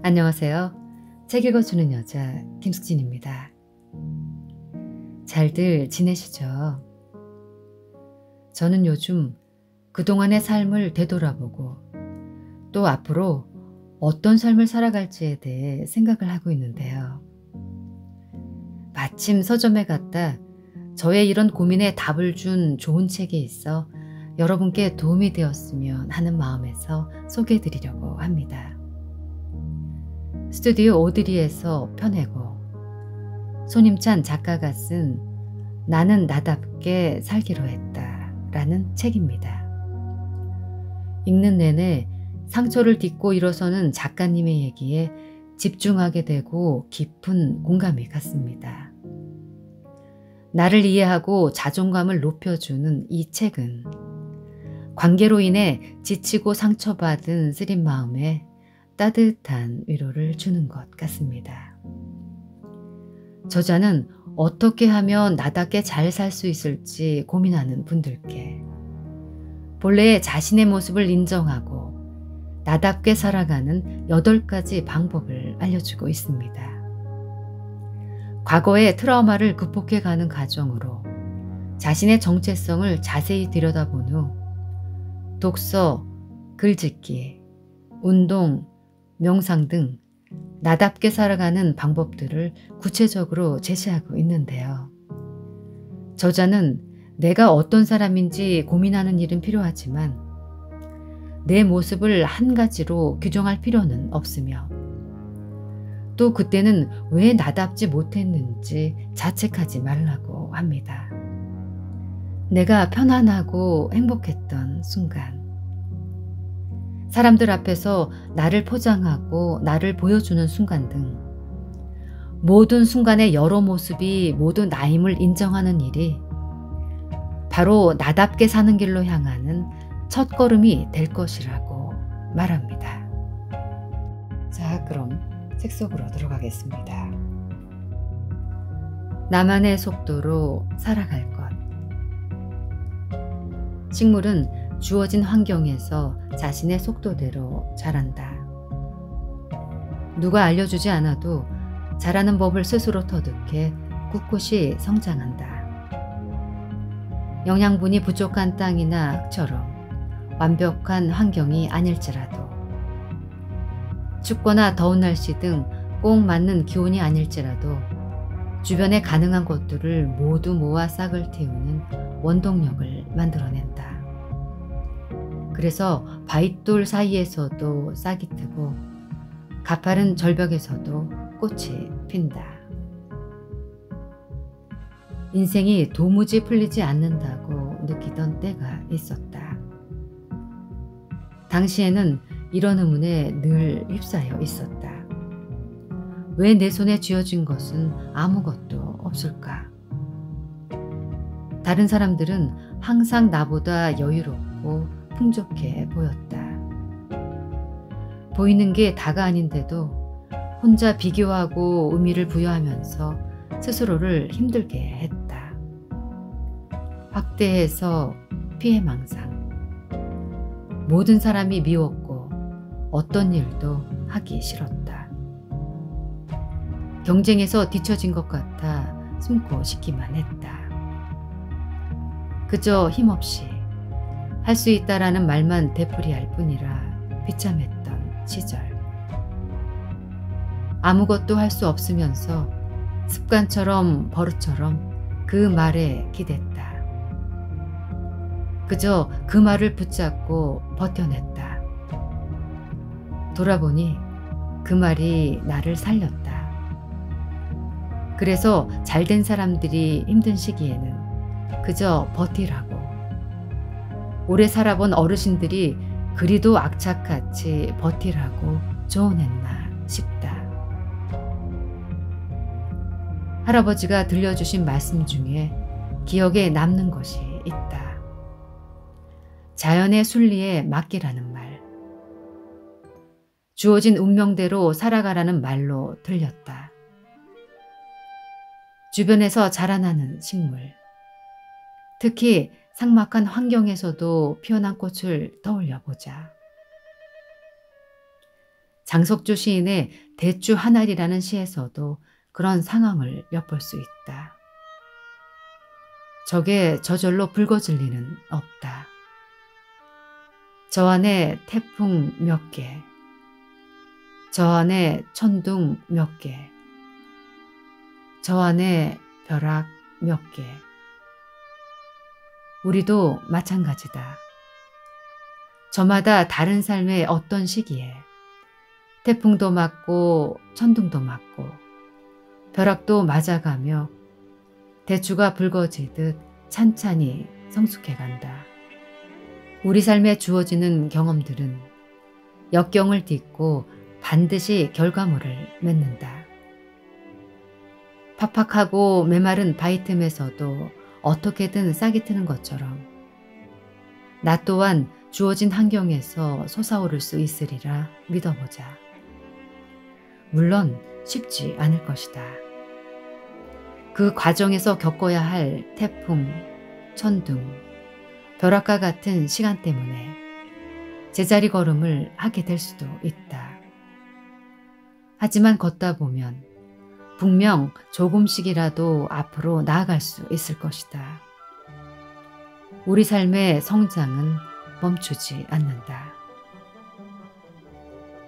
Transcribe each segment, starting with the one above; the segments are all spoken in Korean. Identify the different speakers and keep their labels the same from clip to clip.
Speaker 1: 안녕하세요. 책 읽어주는 여자 김숙진입니다. 잘들 지내시죠? 저는 요즘 그동안의 삶을 되돌아보고 또 앞으로 어떤 삶을 살아갈지에 대해 생각을 하고 있는데요. 마침 서점에 갔다 저의 이런 고민에 답을 준 좋은 책이 있어 여러분께 도움이 되었으면 하는 마음에서 소개해드리려고 합니다. 스튜디오 오드리에서 펴내고 손임찬 작가가 쓴 나는 나답게 살기로 했다 라는 책입니다. 읽는 내내 상처를 딛고 일어서는 작가님의 얘기에 집중하게 되고 깊은 공감이 갔습니다. 나를 이해하고 자존감을 높여주는 이 책은 관계로 인해 지치고 상처받은 쓰린 마음에 따뜻한 위로를 주는 것 같습니다. 저자는 어떻게 하면 나답게 잘 살 수 있을지 고민하는 분들께 본래의 자신의 모습을 인정하고 나답게 살아가는 8가지 방법을 알려주고 있습니다. 과거의 트라우마를 극복해가는 과정으로 자신의 정체성을 자세히 들여다본 후 독서, 글짓기, 운동, 명상 등 나답게 살아가는 방법들을 구체적으로 제시하고 있는데요. 저자는 내가 어떤 사람인지 고민하는 일은 필요하지만 내 모습을 한 가지로 규정할 필요는 없으며 또 그때는 왜 나답지 못했는지 자책하지 말라고 합니다. 내가 편안하고 행복했던 순간, 사람들 앞에서 나를 포장하고 나를 보여주는 순간 등 모든 순간의 여러 모습이 모두 나임을 인정하는 일이 바로 나답게 사는 길로 향하는 첫걸음이 될 것이라고 말합니다. 자, 그럼 책 속으로 들어가겠습니다. 나만의 속도로 살아갈 것. 식물은 주어진 환경에서 자신의 속도대로 자란다. 누가 알려주지 않아도 자라는 법을 스스로 터득해 꿋꿋이 성장한다. 영양분이 부족한 땅이나 흙처럼 완벽한 환경이 아닐지라도 춥거나 더운 날씨 등 꼭 맞는 기온이 아닐지라도 주변에 가능한 것들을 모두 모아 싹을 틔우는 원동력을 만들어낸다. 그래서 바윗돌 사이에서도 싹이 트고 가파른 절벽에서도 꽃이 핀다. 인생이 도무지 풀리지 않는다고 느끼던 때가 있었다. 당시에는 이런 의문에 늘 휩싸여 있었다. 왜 내 손에 쥐어진 것은 아무것도 없을까? 다른 사람들은 항상 나보다 여유롭고 풍족해 보였다. 보이는 게 다가 아닌데도 혼자 비교하고 의미를 부여하면서 스스로를 힘들게 했다. 확대해서 피해망상. 모든 사람이 미웠고 어떤 일도 하기 싫었다. 경쟁에서 뒤처진 것 같아 숨고 싶기만 했다. 그저 힘없이 할 수 있다라는 말만 되풀이할 뿐이라 비참했던 시절. 아무것도 할 수 없으면서 습관처럼 버릇처럼 그 말에 기댔다. 그저 그 말을 붙잡고 버텨냈다. 돌아보니 그 말이 나를 살렸다. 그래서 잘된 사람들이 힘든 시기에는 그저 버티라고, 오래 살아본 어르신들이 그리도 악착같이 버티라고 조언했나 싶다. 할아버지가 들려주신 말씀 중에 기억에 남는 것이 있다. 자연의 순리에 맡기라는 말. 주어진 운명대로 살아가라는 말로 들렸다. 주변에서 자라나는 식물, 특히 삭막한 환경에서도 피어난 꽃을 떠올려 보자. 장석주 시인의 대추 한 알이라는 시에서도 그런 상황을 엿볼 수 있다. 적에 저절로 붉어질 리는 없다. 저 안에 태풍 몇 개, 저 안에 천둥 몇 개, 저 안에 벼락 몇 개. 우리도 마찬가지다. 저마다 다른 삶의 어떤 시기에 태풍도 맞고 천둥도 맞고 벼락도 맞아가며 대추가 붉어지듯 찬찬히 성숙해간다. 우리 삶에 주어지는 경험들은 역경을 딛고 반드시 결과물을 맺는다. 팍팍하고 메마른 바위 틈에서도 어떻게든 싹이 트는 것처럼 나 또한 주어진 환경에서 솟아오를 수 있으리라 믿어보자. 물론 쉽지 않을 것이다. 그 과정에서 겪어야 할 태풍, 천둥, 벼락과 같은 시간 때문에 제자리 걸음을 하게 될 수도 있다. 하지만 걷다 보면 분명 조금씩이라도 앞으로 나아갈 수 있을 것이다. 우리 삶의 성장은 멈추지 않는다.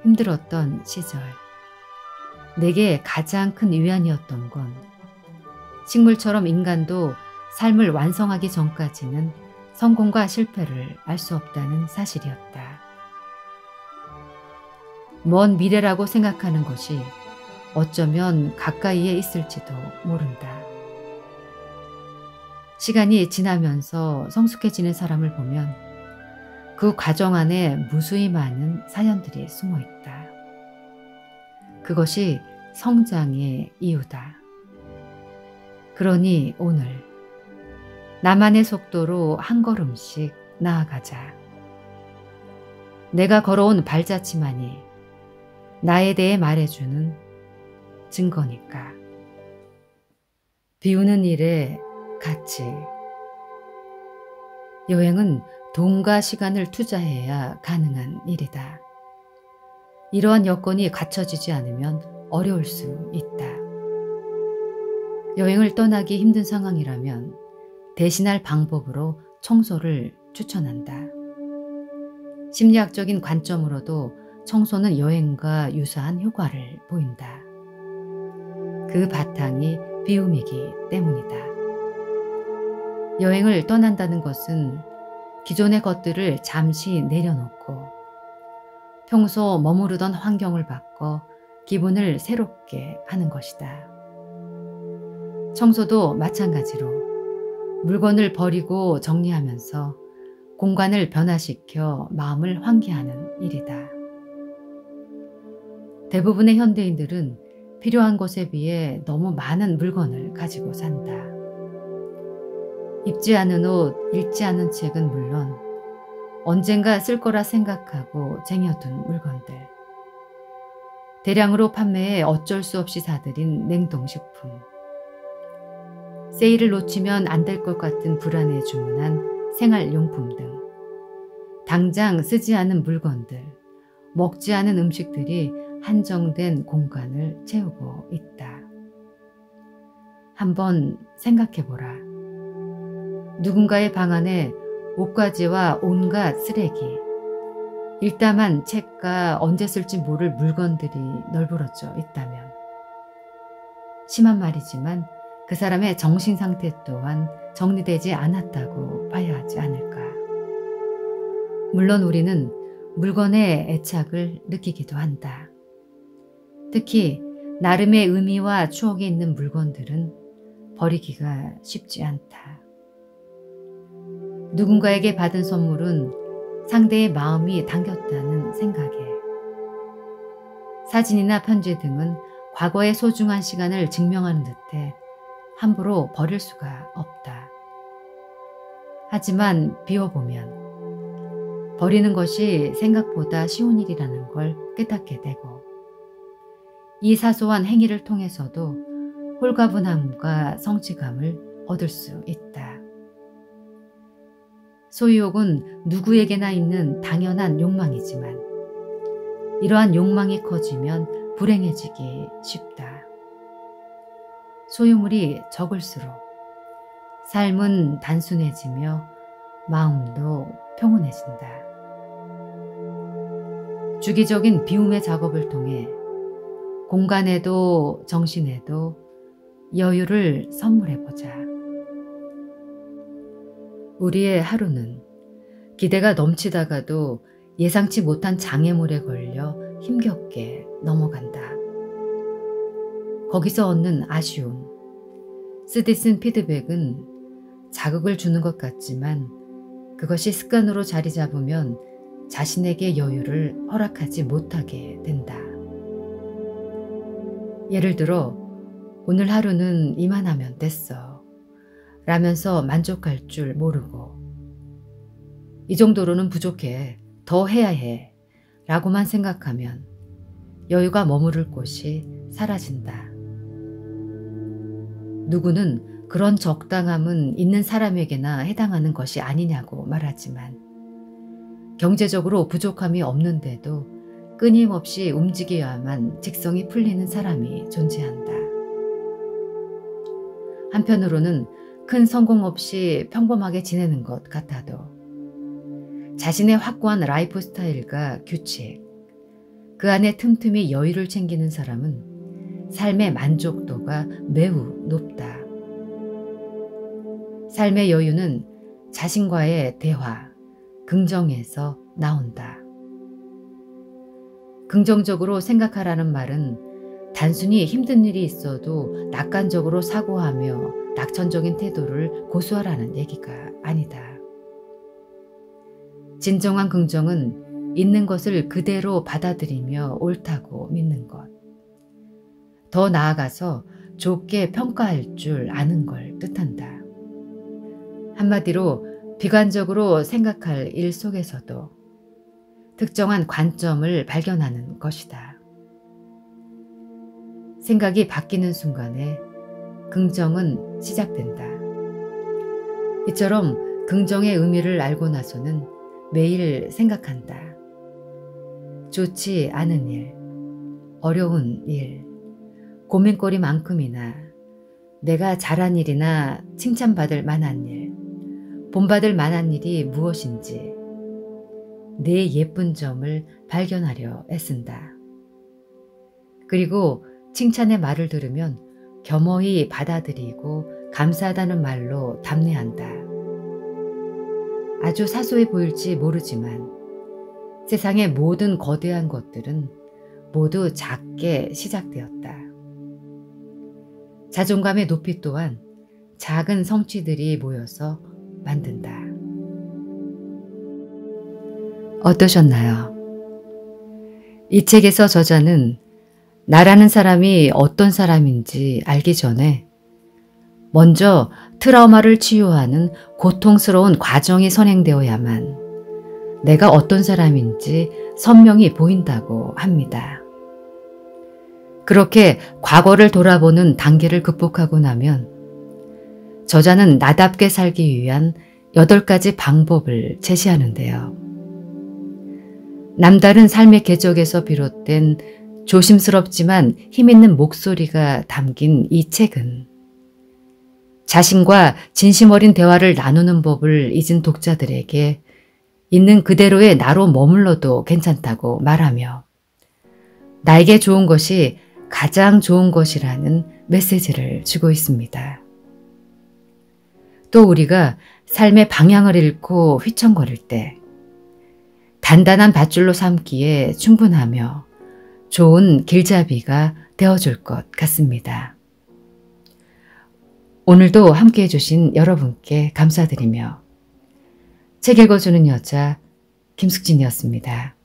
Speaker 1: 힘들었던 시절, 내게 가장 큰 위안이었던 건 식물처럼 인간도 삶을 완성하기 전까지는 성공과 실패를 알 수 없다는 사실이었다. 먼 미래라고 생각하는 것이 어쩌면 가까이에 있을지도 모른다. 시간이 지나면서 성숙해지는 사람을 보면 그 과정 안에 무수히 많은 사연들이 숨어 있다. 그것이 성장의 이유다. 그러니 오늘 나만의 속도로 한 걸음씩 나아가자. 내가 걸어온 발자취만이 나에 대해 말해주는 증거니까. 비우는 일에 가치. 여행은 돈과 시간을 투자해야 가능한 일이다. 이러한 여건이 갖춰지지 않으면 어려울 수 있다. 여행을 떠나기 힘든 상황이라면 대신할 방법으로 청소를 추천한다. 심리학적인 관점으로도 청소는 여행과 유사한 효과를 보인다. 그 바탕이 비움이기 때문이다. 여행을 떠난다는 것은 기존의 것들을 잠시 내려놓고 평소 머무르던 환경을 바꿔 기분을 새롭게 하는 것이다. 청소도 마찬가지로 물건을 버리고 정리하면서 공간을 변화시켜 마음을 환기하는 일이다. 대부분의 현대인들은 필요한 것에 비해 너무 많은 물건을 가지고 산다. 입지 않은 옷, 읽지 않은 책은 물론 언젠가 쓸 거라 생각하고 쟁여둔 물건들. 대량으로 판매해 어쩔 수 없이 사들인 냉동식품. 세일을 놓치면 안 될 것 같은 불안에 주문한 생활용품 등 당장 쓰지 않은 물건들, 먹지 않은 음식들이 한정된 공간을 채우고 있다. 한번 생각해보라. 누군가의 방 안에 옷가지와 온갖 쓰레기, 일담한 책과 언제 쓸지 모를 물건들이 널브러져 있다면 심한 말이지만 그 사람의 정신 상태 또한 정리되지 않았다고 봐야 하지 않을까. 물론 우리는 물건에 애착을 느끼기도 한다. 특히 나름의 의미와 추억이 있는 물건들은 버리기가 쉽지 않다. 누군가에게 받은 선물은 상대의 마음이 담겼다는 생각에, 사진이나 편지 등은 과거의 소중한 시간을 증명하는 듯해 함부로 버릴 수가 없다. 하지만 비워보면 버리는 것이 생각보다 쉬운 일이라는 걸 깨닫게 되고, 이 사소한 행위를 통해서도 홀가분함과 성취감을 얻을 수 있다. 소유욕은 누구에게나 있는 당연한 욕망이지만 이러한 욕망이 커지면 불행해지기 쉽다. 소유물이 적을수록 삶은 단순해지며 마음도 평온해진다. 주기적인 비움의 작업을 통해 공간에도 정신에도 여유를 선물해보자. 우리의 하루는 기대가 넘치다가도 예상치 못한 장애물에 걸려 힘겹게 넘어간다. 거기서 얻는 아쉬움, 쓰디쓴 피드백은 자극을 주는 것 같지만 그것이 습관으로 자리 잡으면 자신에게 여유를 허락하지 못하게 된다. 예를 들어 오늘 하루는 이만하면 됐어 라면서 만족할 줄 모르고 이 정도로는 부족해, 더 해야 해 라고만 생각하면 여유가 머무를 곳이 사라진다. 누구는 그런 적당함은 있는 사람에게나 해당하는 것이 아니냐고 말하지만 경제적으로 부족함이 없는데도 끊임없이 움직여야만 직성이 풀리는 사람이 존재한다. 한편으로는 큰 성공 없이 평범하게 지내는 것 같아도 자신의 확고한 라이프 스타일과 규칙, 그 안에 틈틈이 여유를 챙기는 사람은 삶의 만족도가 매우 높다. 삶의 여유는 자신과의 대화, 긍정에서 나온다. 긍정적으로 생각하라는 말은 단순히 힘든 일이 있어도 낙관적으로 사고하며 낙천적인 태도를 고수하라는 얘기가 아니다. 진정한 긍정은 있는 것을 그대로 받아들이며 옳다고 믿는 것. 더 나아가서 좋게 평가할 줄 아는 걸 뜻한다. 한마디로 비관적으로 생각할 일 속에서도 특정한 관점을 발견하는 것이다. 생각이 바뀌는 순간에 긍정은 시작된다. 이처럼 긍정의 의미를 알고 나서는 매일 생각한다. 좋지 않은 일, 어려운 일, 고민거리만큼이나 내가 잘한 일이나 칭찬받을 만한 일, 본받을 만한 일이 무엇인지 내 예쁜 점을 발견하려 애쓴다. 그리고 칭찬의 말을 들으면 겸허히 받아들이고 감사하다는 말로 답례한다. 아주 사소해 보일지 모르지만 세상의 모든 거대한 것들은 모두 작게 시작되었다. 자존감의 높이 또한 작은 성취들이 모여서 만든다. 어떠셨나요? 이 책에서 저자는 나라는 사람이 어떤 사람인지 알기 전에 먼저 트라우마를 치유하는 고통스러운 과정이 선행되어야만 내가 어떤 사람인지 선명히 보인다고 합니다. 그렇게 과거를 돌아보는 단계를 극복하고 나면 저자는 나답게 살기 위한 8가지 방법을 제시하는데요. 남다른 삶의 궤적에서 비롯된 조심스럽지만 힘있는 목소리가 담긴 이 책은 자신과 진심 어린 대화를 나누는 법을 잊은 독자들에게 있는 그대로의 나로 머물러도 괜찮다고 말하며 나에게 좋은 것이 가장 좋은 것이라는 메시지를 주고 있습니다. 또 우리가 삶의 방향을 잃고 휘청거릴 때 단단한 밧줄로 삼기에 충분하며 좋은 길잡이가 되어줄 것 같습니다. 오늘도 함께해 주신 여러분께 감사드리며 책 읽어주는 여자 김숙진이었습니다.